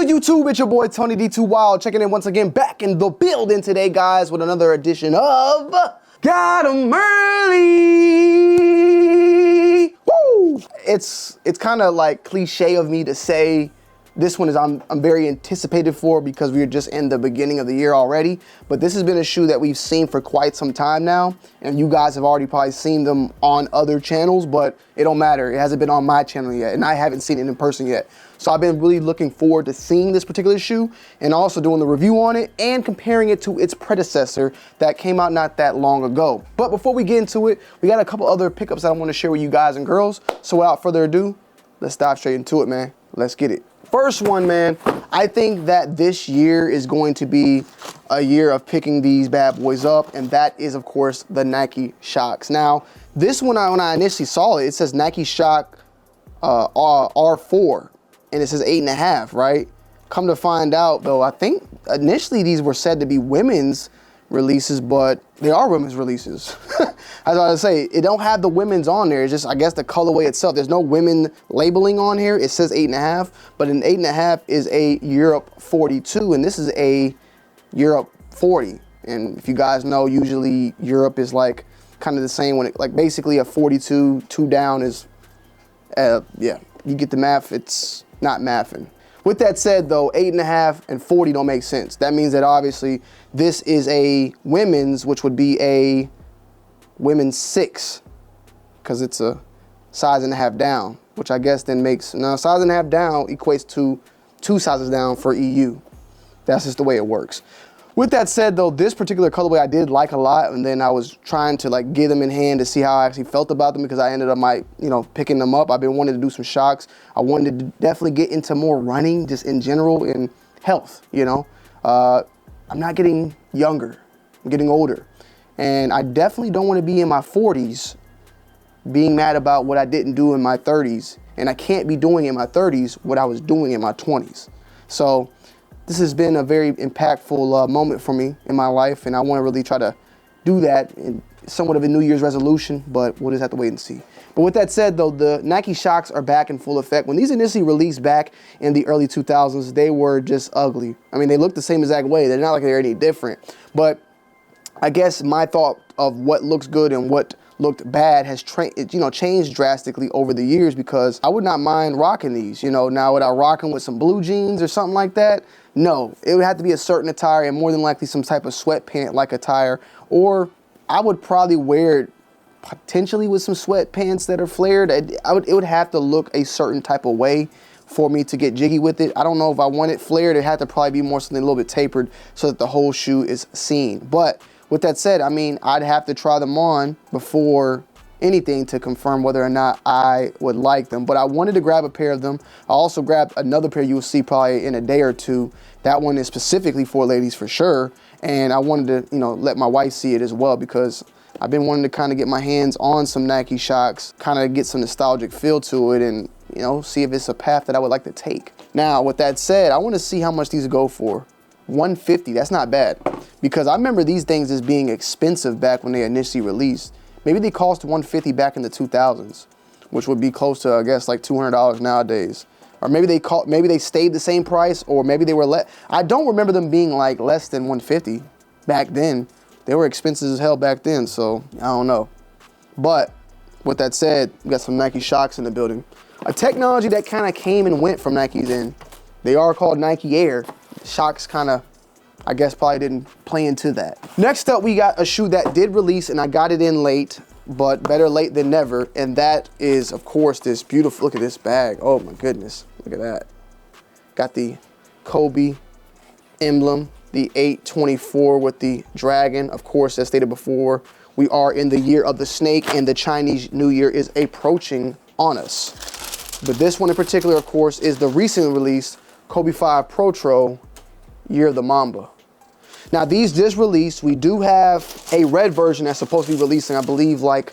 good YouTube? It's your boy Tonyd2wild checking in once again, back in the building today, guys, with another edition of Got 'em Early. Woo! It's kind of like cliche of me to say this one is I'm very anticipated for because we're just in the beginning of the year already. But this has been a shoe that we've seen for quite some time now, and you guys have already probably seen them on other channels, but it don't matter. It hasn't been on my channel yet, and I haven't seen it in person yet. So I've been really looking forward to seeing this particular shoe and also doing the review on it and comparing it to its predecessor that came out not that long ago. But before we get into it, we got a couple other pickups that I want to share with you guys and girls. So without further ado, let's dive straight into it, man. Let's get it. First one, man, I think that this year is going to be a year of picking these bad boys up, and that is, of course, the Nike Shox. Now, this one, when I initially saw it, it says Nike Shox R4, and it says 8.5, right? Come to find out, though, I think initially these were said to be women's releases, but they are women's releases. As I was say, it don't have the women's on there. It's just, I guess, the colorway itself. There's no women labeling on here. It says 8.5, but an 8.5 is a Europe 42, and this is a Europe 40. And if you guys know, usually Europe is like kind of the same when it, like basically a 42, 2 down is, yeah, you get the math. It's not mathing. With that said, though, 8.5 and 40 don't make sense. That means that obviously this is a women's, which would be a women's 6, because it's a size and a half down, which I guess then makes, now size and a half down equates to 2 sizes down for EU. That's just the way it works. With that said, though, this particular colorway I did like a lot, and then I was trying to like get them in hand to see how I actually felt about them, because I ended up picking them up. I've been wanting to do some Shox. I wanted to definitely get into more running just in general and health, you know. I'm not getting younger, I'm getting older. And I definitely don't want to be in my 40s being mad about what I didn't do in my 30s. And I can't be doing in my 30s what I was doing in my 20s. So this has been a very impactful moment for me in my life, and I want to really try to do that in somewhat of a New Year's resolution, but we'll just have to wait and see. But with that said, though, the Nike Shox are back in full effect. When these initially released back in the early 2000s, they were just ugly. I mean, they look the same exact way. They're not like they're any different. But I guess my thought of what looks good and what looked bad has changed drastically over the years, because I would not mind rocking these. Now without rocking with some blue jeans or something like that, no, it would have to be a certain attire, and more than likely some type of sweatpant like attire, or I would probably wear it potentially with some sweatpants that are flared. It would have to look a certain type of way for me to get jiggy with it. I don't know if I want it flared. It had to probably be more something a little bit tapered so that the whole shoe is seen. But with that said, I mean, I'd have to try them on before anything to confirm whether or not I would like them. But I wanted to grab a pair of them. I also grabbed another pair you'll see probably in a day or two. That one is specifically for ladies for sure. And I wanted to, let my wife see it as well, because I've been wanting to kind of get my hands on some Nike Shox, kind of get some nostalgic feel to it, and, see if it's a path that I would like to take. Now, with that said, I want to see how much these go for. $150, that's not bad, because I remember these things as being expensive back when they initially released. Maybe they cost $150 back in the 2000s, which would be close to, I guess, like $200 nowadays. Or maybe they stayed the same price, or maybe they were less. I don't remember them being like less than $150 back then. They were expensive as hell back then, so I don't know. But with that said, we got some Nike Shox in the building. A technology that kind of came and went from Nike's end. They are called Nike Air. Shox kind of, I guess, probably didn't play into that. Next up, we got a shoe that did release, and I got it in late, but better late than never. And that is, of course, this beautiful, look at this bag. Oh my goodness, look at that. Got the Kobe emblem, the 824 with the dragon. Of course, as stated before, we are in the year of the snake, and the Chinese New Year is approaching on us. But this one in particular, of course, is the recently released Kobe 5 Protro Year of the Mamba. Now, these just released. We do have a red version that's supposed to be releasing, I believe, like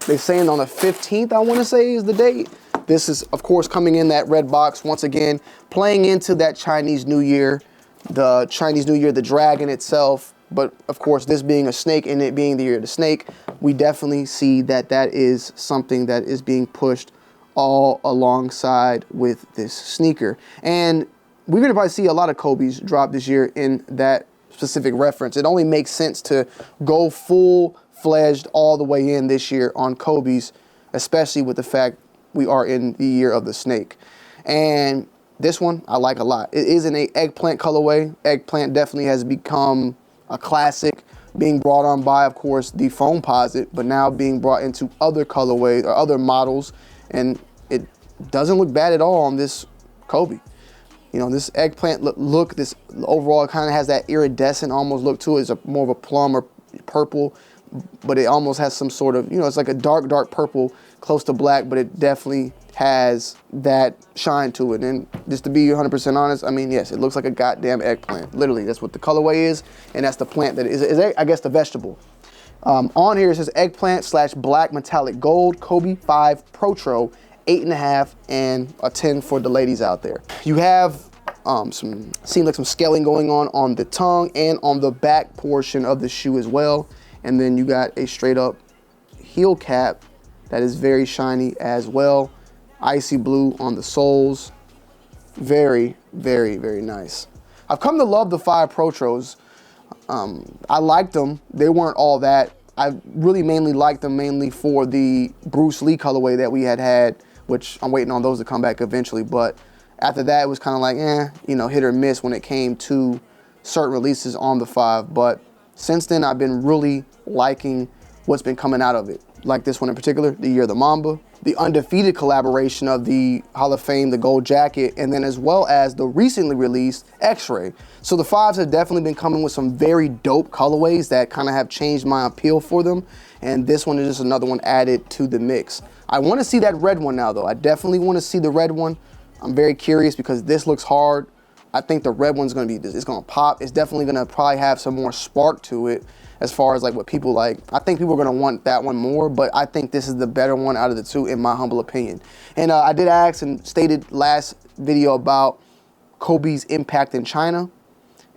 they're saying on the 15th, I want to say is the date. This is, of course, coming in that red box once again, playing into that Chinese New Year, the Chinese New Year, the dragon itself. But of course, this being a snake and it being the year of the snake, we definitely see that that is something that is being pushed all alongside with this sneaker. And we're gonna probably see a lot of Kobe's drop this year in that specific reference. It only makes sense to go full-fledged all the way in this year on Kobe's, especially with the fact we are in the year of the snake. And this one I like a lot. It is in a eggplant colorway. Eggplant definitely has become a classic, being brought on by, of course, the Foamposite, but now being brought into other colorways or other models, and it doesn't look bad at all on this Kobe. You know, this eggplant look, this overall kind of has that iridescent almost look to it. It's more of a plum or purple, but it almost has some sort of, you know, it's like a dark, dark purple close to black, but it definitely has that shine to it. And just to be 100% honest, I mean, yes, it looks like a goddamn eggplant. Literally, that's what the colorway is, and that's the plant that is I guess, the vegetable. On here it says eggplant / black metallic gold, Kobe 5 Protro, 8.5 and a 10 for the ladies out there. You have seems like some scaling going on the tongue and on the back portion of the shoe as well. And then you got a straight up heel cap that is very shiny as well. Icy blue on the soles. Very, very, very nice. I've come to love the 5 Protros. I liked them. They weren't all that. I really mainly liked them mainly for the Bruce Lee colorway that we had, which I'm waiting on those to come back eventually. But after that, it was kind of like, you know, hit or miss when it came to certain releases on the 5. But since then, I've been really liking what's been coming out of it. Like this one in particular, the Year of the Mamba, the undefeated collaboration of the Hall of Fame, the gold jacket, and then as well as the recently released X-Ray. So the 5s have definitely been coming with some very dope colorways that kind of have changed my appeal for them. And this one is just another one added to the mix. I want to see that red one now though. I definitely want to see the red one. I'm very curious because this looks hard. I think the red one's gonna be, it's gonna pop. It's definitely gonna probably have some more spark to it as far as like what people like. I think people are gonna want that one more, but I think this is the better one out of the two in my humble opinion. And I did ask and stated last video about Kobe's impact in China.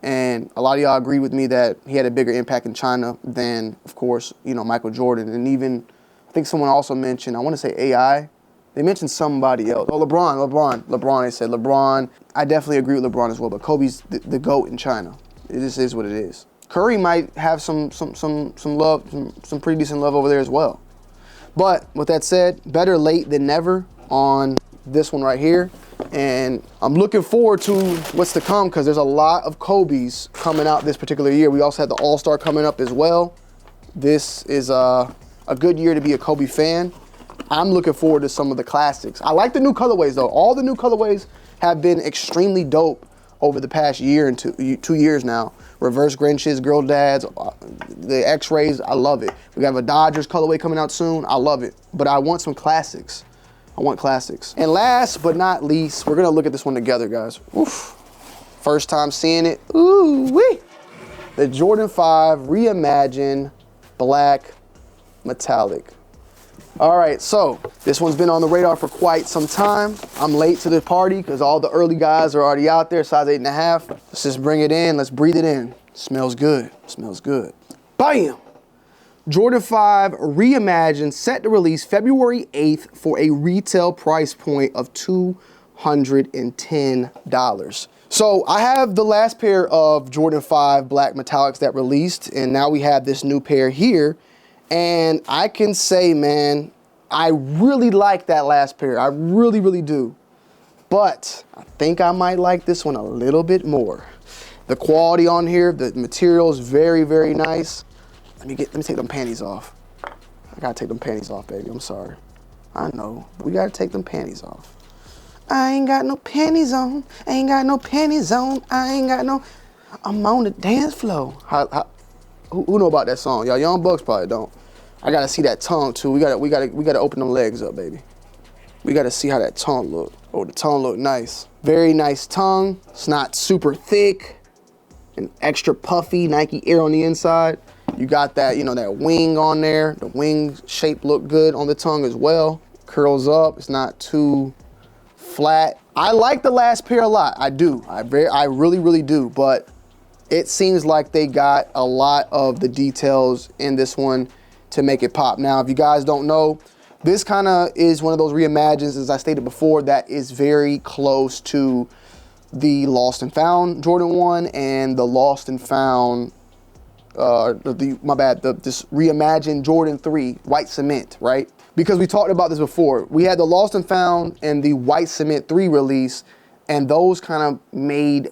And a lot of y'all agree with me that he had a bigger impact in China than, of course, you know, Michael Jordan. And even, I think someone also mentioned, I wanna say AI. They mentioned somebody else. Oh, LeBron, they said LeBron. I definitely agree with LeBron as well, but Kobe's the GOAT in China. It just is what it is. Curry might have some love, some pretty decent love over there as well. But with that said, better late than never on this one right here. And I'm looking forward to what's to come because there's a lot of Kobe's coming out this particular year. We also had the All-Star coming up as well. This is a good year to be a Kobe fan. I'm looking forward to some of the classics. I like the new colorways though. All the new colorways have been extremely dope over the past year and 2 years now. Reverse Grinches, Girl Dads, the X-Rays, I love it. We have a Dodgers colorway coming out soon, I love it. But I want some classics. I want classics. And last but not least, we're gonna look at this one together, guys. Oof. First time seeing it, ooh wee. The Jordan 5 Reimagined Black Metallic. All right, so this one's been on the radar for quite some time. I'm late to the party because all the early guys are already out there, size 8.5. Let's just bring it in, let's breathe it in. Smells good, smells good. Bam! Jordan 5 Reimagined, set to release February 8th for a retail price point of $210. So I have the last pair of Jordan 5 Black Metallics that released, and now we have this new pair here. And I can say, man, I really like that last pair. I really, really do. But I think I might like this one a little bit more. The quality on here, the material is very, very nice. Let me take them panties off. I gotta take them panties off, baby. I'm sorry. I know, but we gotta take them panties off. I ain't got no panties on. Ain't got no panties on. I ain't got no. I'm on the dance floor. Who know about that song? Y'all young bucks probably don't. I gotta see that tongue too. We gotta open them legs up, baby. We gotta see how that tongue look. Oh, the tongue look nice. Very nice tongue. It's not super thick and extra puffy, Nike Air on the inside. You got that, you know, that wing on there. The wing shape look good on the tongue as well. Curls up, it's not too flat. I like the last pair a lot, I do. I really, really do, but it seems like they got a lot of the details in this one to make it pop. Now, if you guys don't know, this kind of is one of those reimagines, as I stated before, that is very close to the Lost and Found Jordan 1 and the Lost and Found, this reimagined Jordan 3 white cement, right? Because we talked about this before. We had the Lost and Found and the white cement 3 release, and those kind of made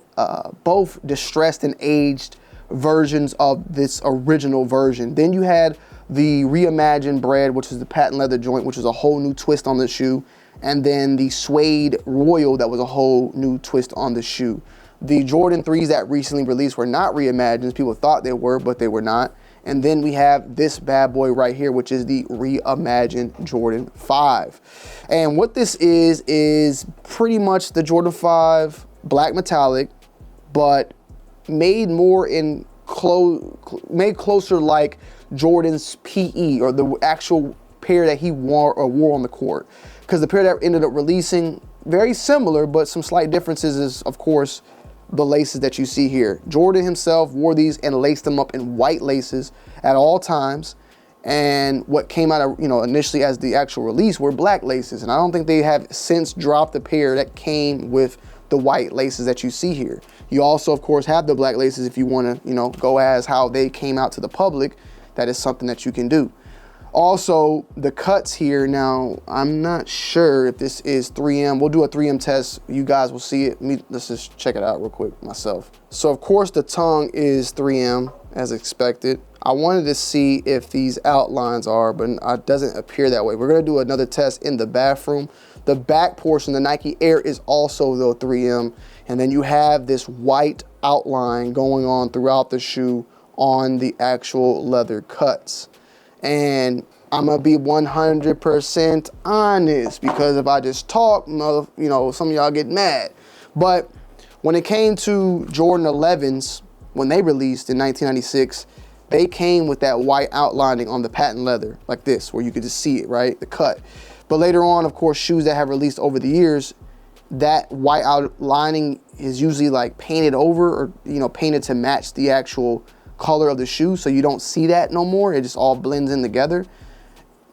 both distressed and aged versions of this original version. Then you had the reimagined bread, which is the patent leather joint, which was a whole new twist on the shoe. And then the suede royal, that was a whole new twist on the shoe. The Jordan 3s that recently released were not reimagined. People thought they were, but they were not. And then we have this bad boy right here, which is the reimagined Jordan 5. And what this is pretty much the Jordan 5 black metallic, but made more in made closer like Jordan's PE, or the actual pair that he wore on the court. Because the pair that ended up releasing, very similar, but some slight differences is, of course, the laces that you see here. Jordan himself wore these and laced them up in white laces at all times. And what came out of, initially as the actual release were black laces. And I don't think they have since dropped a pair that came with the white laces that you see here. You also, of course, have the black laces if you want to, go as how they came out to the public. That is something that you can do. Also, the cuts here, now, I'm not sure if this is 3M. We'll do a 3M test. You guys will see it. Let's just check it out real quick myself. So, of course, the tongue is 3M, as expected. I wanted to see if these outlines are, but it doesn't appear that way. We're going to do another test in the bathroom. The back portion, the Nike Air, is also, though, 3M. And then you have this white outline going on throughout the shoe on the actual leather cuts. And I'm gonna be 100% honest, because if I just talk, some of y'all get mad. But when it came to Jordan 11s, when they released in 1996, they came with that white outlining on the patent leather, like this, where you could just see it, right? The cut. But later on, of course, shoes that have released over the years, that white outlining is usually like painted over, or painted to match the actual color of the shoe, so you don't see that no more. It just all blends in together.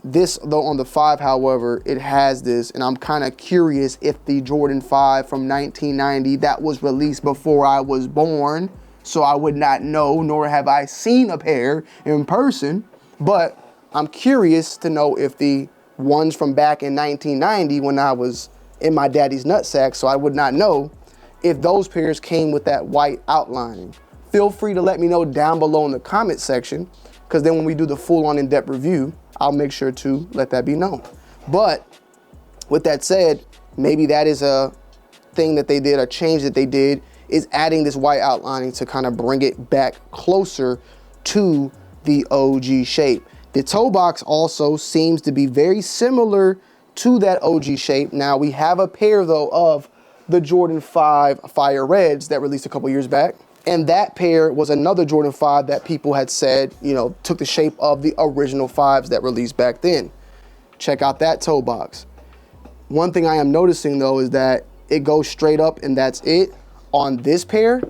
This, though, on the 5, however, it has this, and I'm kind of curious if the Jordan 5 from 1990 that was released before I was born, so I would not know, nor have I seen a pair in person, but I'm curious to know if the ones from back in 1990 when I was in my daddy's nutsack, so I would not know, if those pairs came with that white outlining. Feel free to let me know down below in the comment section, because then when we do the full-on in-depth review, I'll make sure to let that be known. But with that said, maybe that is a thing that they did, a change that they did, is adding this white outlining to kind of bring it back closer to the OG shape. The toe box also seems to be very similar to that OG shape. Now, we have a pair, though, of the Jordan 5 Fire Reds that released a couple years back. And that pair was another Jordan 5 that people had said, took the shape of the original 5s that released back then. Check out that toe box. One thing I am noticing, though, is that it goes straight up and that's it. On this pair,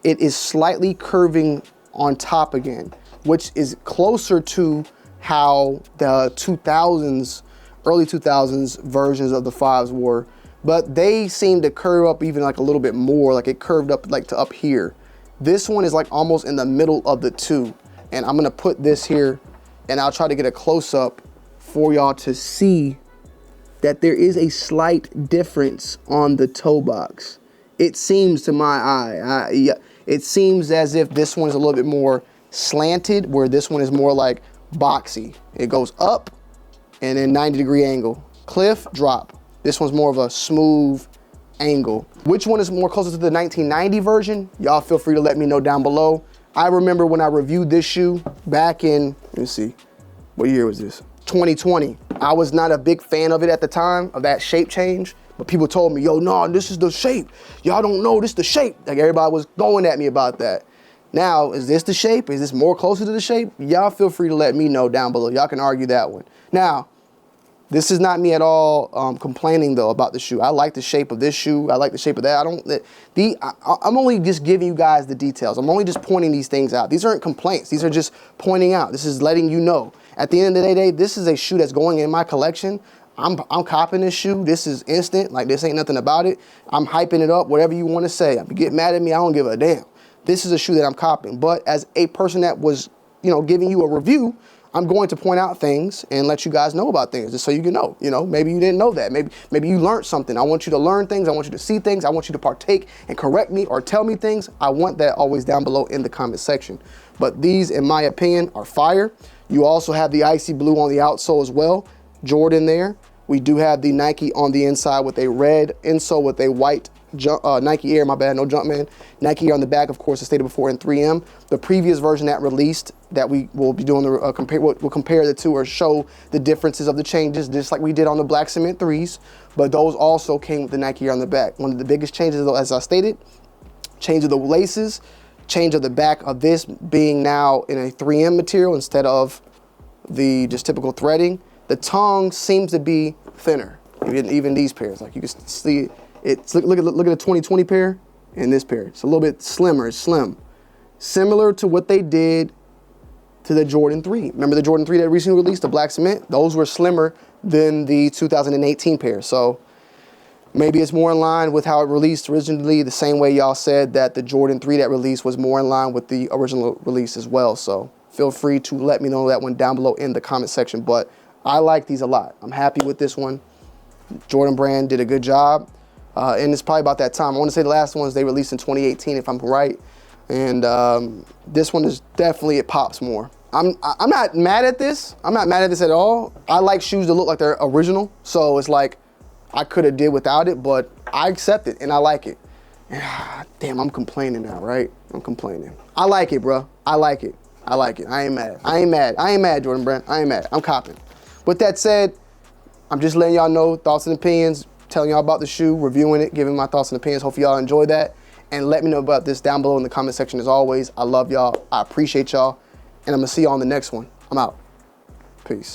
it is slightly curving on top again, which is closer to how the 2000s, early 2000s versions of the 5s were. But they seem to curve up even like a little bit more, like it curved up like to up here. This one is like almost in the middle of the two. And I'm gonna put this here and I'll try to get a close up for y'all to see that there is a slight difference on the toe box. It seems to my eye, it seems as if this one is a little bit more slanted, where this one is more like boxy. It goes up and then 90-degree angle, cliff, drop. This one's more of a smooth angle. Which one is more closer to the 1990 version? Y'all feel free to let me know down below. I remember when I reviewed this shoe back in, let me see, what year was this? 2020. I was not a big fan of it at the time, of that shape change, but people told me, yo, no, this is the shape. Y'all don't know, this is the shape. Like, everybody was going at me about that. Now, is this the shape? Is this more closer to the shape? Y'all feel free to let me know down below. Y'all can argue that one. Now, this is not me at all complaining, though, about the shoe. I like the shape of this shoe. I like the shape of that. I'm only just giving you guys the details. I'm only just pointing these things out. These aren't complaints. These are just pointing out. This is letting you know. At the end of the day, this is a shoe that's going in my collection. I'm copping this shoe. This is instant. Like, this ain't nothing about it. I'm hyping it up, whatever you want to say. If you get mad at me, I don't give a damn. This is a shoe that I'm copping. But as a person that was, you know, giving you a review, I'm going to point out things and let you guys know about things just so you can know. You know, maybe you didn't know that. Maybe you learned something. I want you to learn things. I want you to see things. I want you to partake and correct me or tell me things. I want that always down below in the comment section. But these, in my opinion, are fire. You also have the icy blue on the outsole as well. Jordan there. We do have the Nike on the inside with a red insole with a white Nike Air, my bad, no Jumpman. Nike Air on the back, of course, as stated before, in 3M. The previous version that released that we will be doing the we'll compare the two or show the differences of the changes, just like we did on the Black Cement 3s. But those also came with the Nike Air on the back. One of the biggest changes, though, as I stated, change of the laces, change of the back of this being now in a 3M material instead of the just typical threading. The tongue seems to be thinner, even these pairs. Like you can see, look at the 2020 pair and this pair. It's a little bit slimmer, it's slim. Similar to what they did to the Jordan 3. Remember the Jordan 3 that recently released, the Black Cement? Those were slimmer than the 2018 pair. So maybe it's more in line with how it released originally, the same way y'all said that the Jordan 3 that released was more in line with the original release as well. So feel free to let me know that one down below in the comment section. But I like these a lot. I'm happy with this one. Jordan brand did a good job. And it's probably about that time. I want to say the last ones they released in 2018, if I'm right. And this one is definitely, it pops more. I'm not mad at this. I'm not mad at this at all. I like shoes that look like they're original. So it's like, I could have did without it, but I accept it and I like it. Damn, I'm complaining now, right? I'm complaining. I like it, bro. I like it. I like it. I ain't mad. I ain't mad. I ain't mad, Jordan brand. I ain't mad. I'm copping. With that said, I'm just letting y'all know thoughts and opinions, telling y'all about the shoe, reviewing it, giving my thoughts and opinions. Hopefully y'all enjoy that. And let me know about this down below in the comment section as always. I love y'all. I appreciate y'all. And I'm going to see y'all on the next one. I'm out. Peace.